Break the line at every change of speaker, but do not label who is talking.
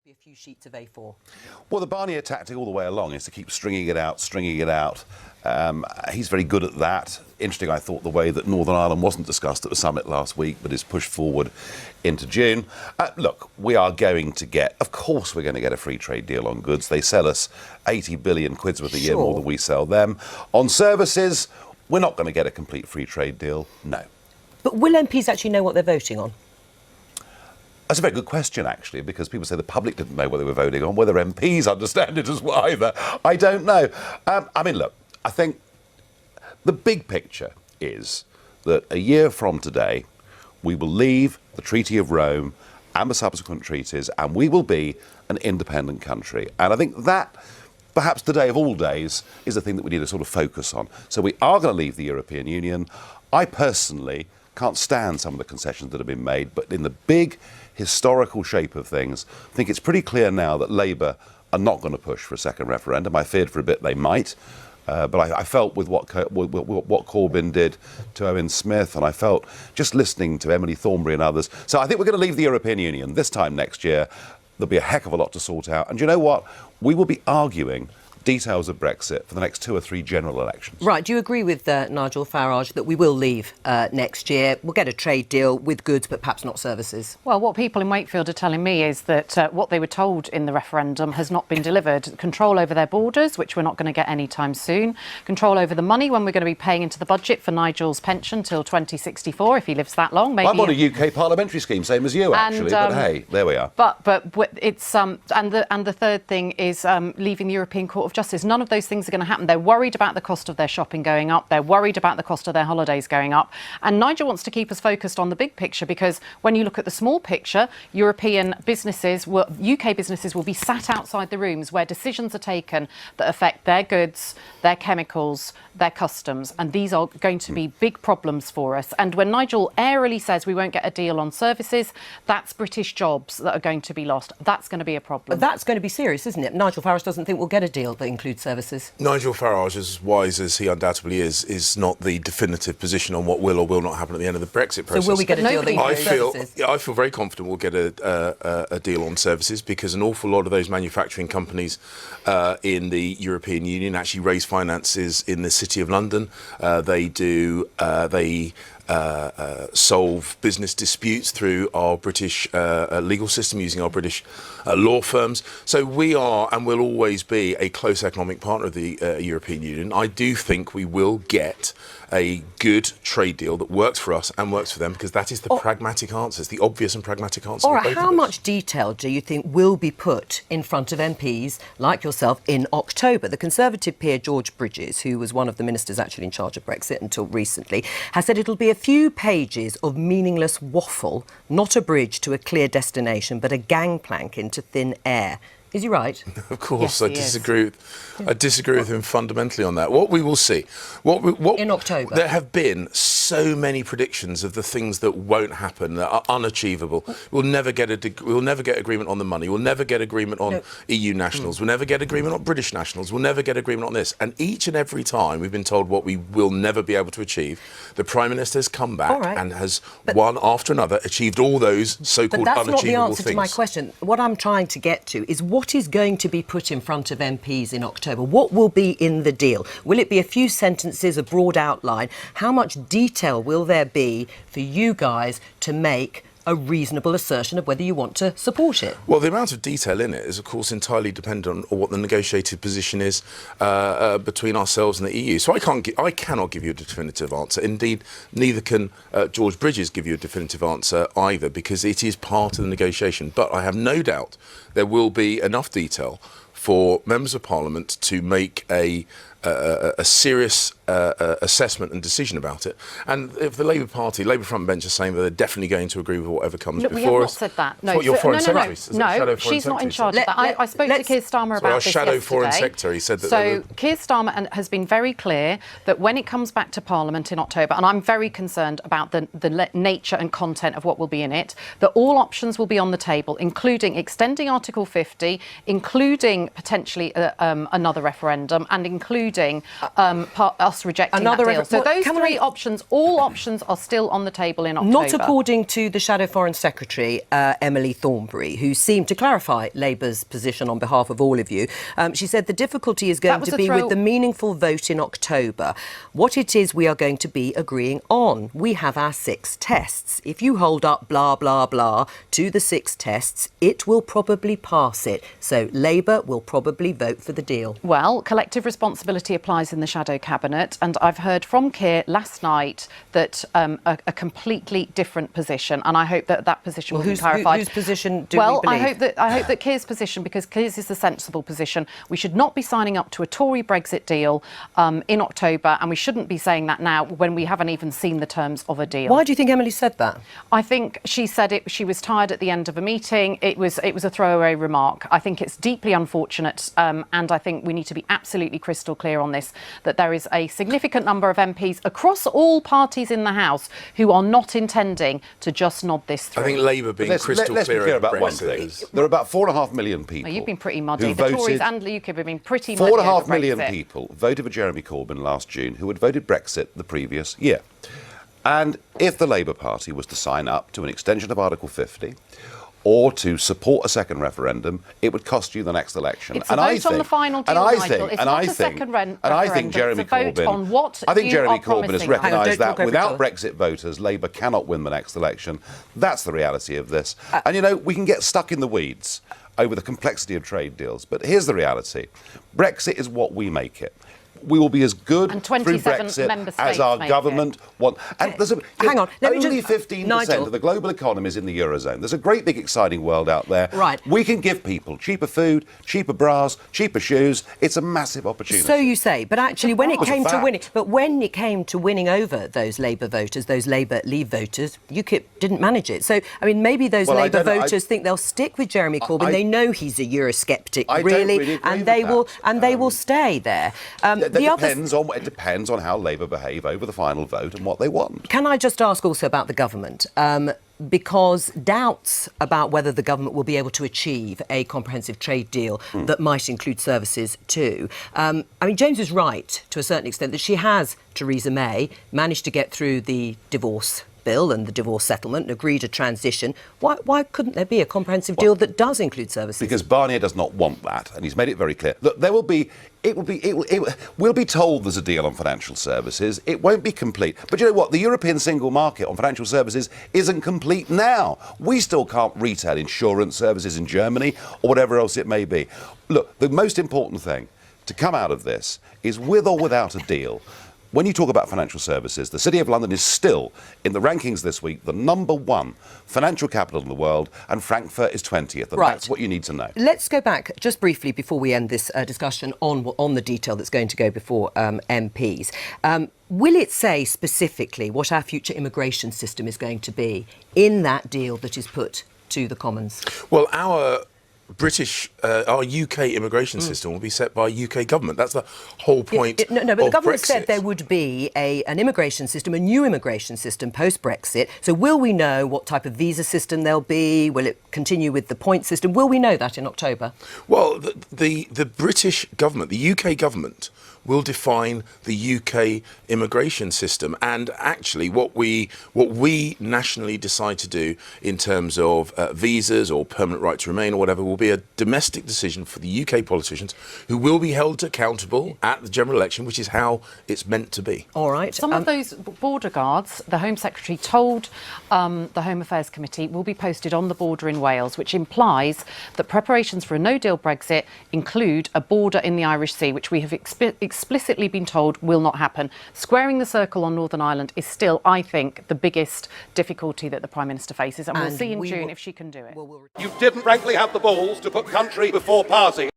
A few sheets of A4.
Well, the Barnier tactic all the way along is to keep stringing it out. He's very good at that. Interesting, I thought, the way that Northern Ireland wasn't discussed at the summit last week, but is pushed forward into June. Look, we are going to get, of course we're going to get a free trade deal on goods. They sell us 80 billion quid's worth a year more than we sell them. On services, we're not going to get a complete free trade deal, no.
But will MPs actually know what they're voting on?
That's a very good question, actually, because people say the public didn't know what they were voting on. Whether MPs understand it as well either, I don't know. Look, I think the big picture is that a year from today, we will leave the Treaty of Rome and the subsequent treaties, and we will be an independent country. And I think that, perhaps today of all days, is the thing that we need to sort of focus on. So we are going to leave the European Union. I personally can't stand some of the concessions that have been made, but in the big historical shape of things, I think it's pretty clear now that Labour are not going to push for a second referendum. I feared for a bit they might, but I felt with what Corbyn did to Owen Smith, and I felt just listening to Emily Thornberry and others. So I think we're going to leave the European Union this time next year. There'll be a heck of a lot to sort out. And you know what? We will be arguing details of Brexit for the next 2 or 3 general elections.
Right. Do you agree with Nigel Farage that we will leave next year? We'll get a trade deal with goods, but perhaps not services?
Well, what people in Wakefield are telling me is that what they were told in the referendum has not been delivered. Control over their borders, which we're not going to get anytime soon. Control over the money when we're going to be paying into the budget for Nigel's pension till 2064, if he lives that long. Maybe.
I'm on a UK parliamentary scheme, same as you, actually. But hey, there we are.
But it's and the third thing is leaving the European Court of Justice. None of those things are going to happen. They're worried about the cost of their shopping going up. They're worried about the cost of their holidays going up. And Nigel wants to keep us focused on the big picture, because when you look at the small picture, UK businesses will be sat outside the rooms where decisions are taken that affect their goods, their chemicals, their customs. And these are going to be big problems for us. And when Nigel airily says we won't get a deal on services, that's British jobs that are going to be lost. That's going to be a problem.
But that's going to be serious, isn't it? Nigel Farage doesn't think we'll get a deal that includes services.
Nigel Farage, as wise as he undoubtedly is not the definitive position on what will or will not happen at the end of the Brexit process.
So will we get a deal that includes services?
I feel very confident we'll get a deal on services, because an awful lot of those manufacturing companies in the European Union actually raise finances in the City of London. They solve business disputes through our British legal system, using our British law firms. So we are and will always be a close economic partner of the European Union. I do think we will get a good trade deal that works for us and works for them, because that is the pragmatic answer. It's the obvious and pragmatic answer.
Or how much detail do you think will be put in front of MPs like yourself in October? The Conservative peer George Bridges, who was one of the ministers actually in charge of Brexit until recently, has said it'll be a few pages of meaningless waffle, not a bridge to a clear destination, but a gangplank into thin air. Is he right?
Of course,
yes,
I disagree with him fundamentally on that. What we will see,
in October,
there have been so many predictions of the things that won't happen, that are unachievable. We'll never get agreement on the money. We'll never get agreement on EU nationals. We'll never get agreement on British nationals. We'll never get agreement on this. And each and every time we've been told what we will never be able to achieve, the Prime Minister has come back and has one after another achieved all those so-called unachievable things. But that's not the answer
to my question. What I'm trying to get to is what is going to be put in front of MPs in October? What will be in the deal? Will it be a few sentences, a broad outline? How much detail will there be for you guys to make a reasonable assertion of whether you want to support it?
Well, the amount of detail in it is, of course, entirely dependent on what the negotiated position is between ourselves and the EU. So I cannot give you a definitive answer. Indeed, neither can George Bridges give you a definitive answer either, because it is part of the negotiation. But I have no doubt there will be enough detail for members of Parliament to make a serious assessment and decision about it. And if the Labour Party, Labour front bench, are saying that they're definitely going to agree with whatever comes before us.
We have not said that. No,
what your foreign secretary said.
No, she's not in charge of that. I spoke to Keir Starmer about this yesterday.
Our shadow foreign secretary said that.
So Keir Starmer has been very clear that when it comes back to Parliament in October, and I'm very concerned about the nature and content of what will be in it, that all options will be on the table, including extending Article 50, including potentially another referendum, and including us us rejecting
Another
that deal. So
well,
those three options, all options are still on the table in October.
Not according to the Shadow Foreign Secretary, Emily Thornberry, who seemed to clarify Labour's position on behalf of all of you. She said the difficulty is going to be with the meaningful vote in October. What it is we are going to be agreeing on. We have our 6 tests. If you hold up blah, blah, blah to the 6 tests, it will probably pass it. So Labour will probably vote for the deal.
Well, collective responsibility applies in the Shadow Cabinet, and I've heard from Keir last night that a completely different position, and I hope that that position will be clarified.
Whose position do we believe?
I hope that Keir's position, because Keir's is the sensible position, we should not be signing up to a Tory Brexit deal in October, and we shouldn't be saying that now when we haven't even seen the terms of a deal.
Why do you think Emily said that?
I think she said it. She was tired at the end of a meeting. It was a throwaway remark. I think it's deeply unfortunate, and I think we need to be absolutely crystal clear on this, that there is a significant number of MPs across all parties in the House who are not intending to just nod this through.
I think Labour being
let's
crystal
be
clear
about one thing. There are about 4.5 million people.
Oh, you've been pretty muddy.
Who
The
voted,
Tories and UKIP have been pretty muddy.
4.5 million people voted for Jeremy Corbyn last June who had voted Brexit the previous year. And if the Labour Party was to sign up to an extension of Article 50 or to support a second referendum, it would cost you the next election.
It's a vote on the final deal, Nigel. It's not a second referendum.
And I think Jeremy Corbyn has recognised that without Brexit voters, Labour cannot win the next election. That's the reality of this. And, you know, we can get stuck in the weeds over the complexity of trade deals. But here's the reality. Brexit is what we make it. We will be as good through Brexit as our government wants. And
hang on,
only 15% of the global economy is in the Eurozone. There's a great big exciting world out there.
Right.
We can give people cheaper food, cheaper bras, cheaper shoes. It's a massive opportunity.
So you say, but actually when it came to winning over those Labour voters, those Labour Leave voters, UKIP didn't manage it. So, I mean, maybe those Labour voters think they'll stick with Jeremy Corbyn. They know he's a Eurosceptic, really, and they will stay there.
It depends on how Labour behave over the final vote and what they want.
Can I just ask also about the government? Because doubts about whether the government will be able to achieve a comprehensive trade deal that might include services too. I mean, James is right to a certain extent that she has, Theresa May, managed to get through the divorce bill and the divorce settlement and agreed a transition. Why couldn't there be a comprehensive deal that does include services?
Because Barnier does not want that, and he's made it very clear. Look, we'll be told there's a deal on financial services. It won't be complete. But you know what? The European single market on financial services isn't complete now. We still can't retail insurance services in Germany or whatever else it may be. Look, the most important thing to come out of this is, with or without a deal, when you talk about financial services, the City of London is still, in the rankings this week, the #1 financial capital in the world, and Frankfurt is 20th. And that's what you need to know.
Let's go back just briefly before we end this discussion on the detail that's going to go before MPs. Will it say specifically what our future immigration system is going to be in that deal that is put to the Commons?
Well, our UK immigration system will be set by UK government. That's the whole point.
But the government
Brexit.
said there would be an immigration system, a new immigration system post-Brexit. So will we know what type of visa system there'll be? Will it continue with the point system? Will we know that in October?
Well, the British government, the UK government, will define the UK immigration system, and actually what we nationally decide to do in terms of visas or permanent right to remain or whatever will be a domestic decision for the UK politicians, who will be held accountable at the general election, which is how it's meant to be.
All right.
Some of those border guards, the Home Secretary told the Home Affairs Committee, will be posted on the border in Wales, which implies that preparations for a no-deal Brexit include a border in the Irish Sea, which we have explicitly been told will not happen. Squaring the circle on Northern Ireland is still, I think, the biggest difficulty that the Prime Minister faces, and we'll see in June if she can do it.
You didn't, frankly, have the balls to put country before party.